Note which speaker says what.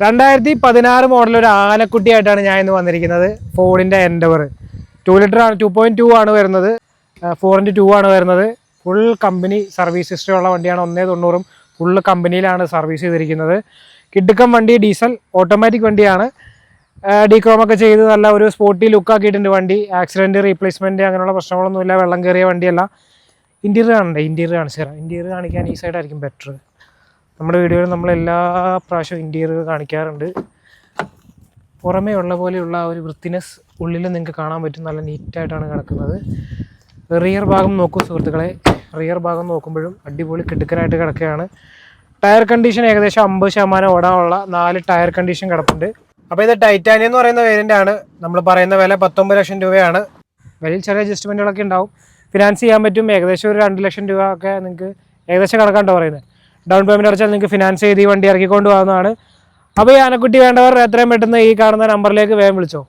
Speaker 1: 2016 model ഒരു ആനക്കുട്ടിയായിട്ടാണ് ഞാൻ ഇന്ന് വന്നിരിക്കുന്നത്. ഫോർഡിൻ്റെ എൻഡവർ 2 ലിറ്റർ ആണ്, 2.2 ആണ് വരുന്നത്, 4x2 ആണ് വരുന്നത്. ഫുൾ കമ്പനി സർവീസ് ഹിസ്റ്ററി ഉള്ള വണ്ടിയാണ്. 1.90 ഫുള്ള് കമ്പനിയിലാണ് സർവീസ് ചെയ്തിരിക്കുന്നത്. കിഡ്ക്കം വണ്ടി, ഡീസൽ ഓട്ടോമാറ്റിക് വണ്ടിയാണ്. ഡീക്രോമൊക്കെ ചെയ്ത് നല്ല ഒരു സ്പോർട്ടി ലുക്ക് ആക്കിയിട്ടുണ്ട് വണ്ടി. ആക്സിഡൻറ്റ്, റീപ്ലേസ്മെൻറ്റ് അങ്ങനെയുള്ള പ്രശ്നങ്ങളൊന്നുമില്ല. വെള്ളം കയറിയ വണ്ടിയല്ല. ഇൻറ്റീരിയർ കാണണ്ടേ? ഇൻറ്റീരിയർ കാണിച്ചു തരാം. ഇൻറ്റീരിയർ കാണിക്കാൻ ഈ സൈഡായിരിക്കും ബെറ്റർ. നമ്മുടെ വീഡിയോയിൽ നമ്മൾ എല്ലാ പ്രാവശ്യവും ഇൻറ്റീരിയർ കാണിക്കാറുണ്ട്. പുറമേ ഉള്ള പോലെയുള്ള ആ ഒരു വൃത്തിനെസ് ഉള്ളിൽ നിങ്ങൾക്ക് കാണാൻ പറ്റും. നല്ല നീറ്റായിട്ടാണ് കിടക്കുന്നത്. റിയർ ഭാഗം നോക്കൂ സുഹൃത്തുക്കളെ. റിയർ ഭാഗം നോക്കുമ്പോഴും അടിപൊളി കിടുക്കനായിട്ട് കിടക്കുകയാണ്. ടയർ കണ്ടീഷൻ ഏകദേശം 50% ഓടാനുള്ള 4 ടയർ കണ്ടീഷൻ കിടപ്പുണ്ട്. അപ്പോൾ ഇത് ടൈറ്റാനിയം എന്ന് പറയുന്ന വേരിയൻ്റ് ആണ്. നമ്മൾ പറയുന്ന വില 19 ലക്ഷം രൂപയാണ്. വിലയിൽ ചെറിയ അഡ്ജസ്റ്റ്മെൻറ്റുകളൊക്കെ ഉണ്ടാവും. ഫിനാൻസ് ചെയ്യാൻ പറ്റും. ഏകദേശം ഒരു 2 ലക്ഷം രൂപ ഒക്കെ നിങ്ങൾക്ക് ഏകദേശം കണക്കാണ്ടോ പറയുന്നത്. ഡൗൺ പേയ്മെൻറ്റ് അടച്ചാൽ നിങ്ങൾക്ക് ഫിനാൻസ് ചെയ്ത് ഈ വണ്ടി ഇറക്കിക്കൊണ്ട് പോകുന്നതാണ്. അപ്പോൾ ഈ ആനക്കുട്ടി വേണ്ടവർ എത്രയും പെട്ടെന്ന് ഈ കാണുന്ന നമ്പറിലേക്ക് വേഗം വിളിച്ചോ.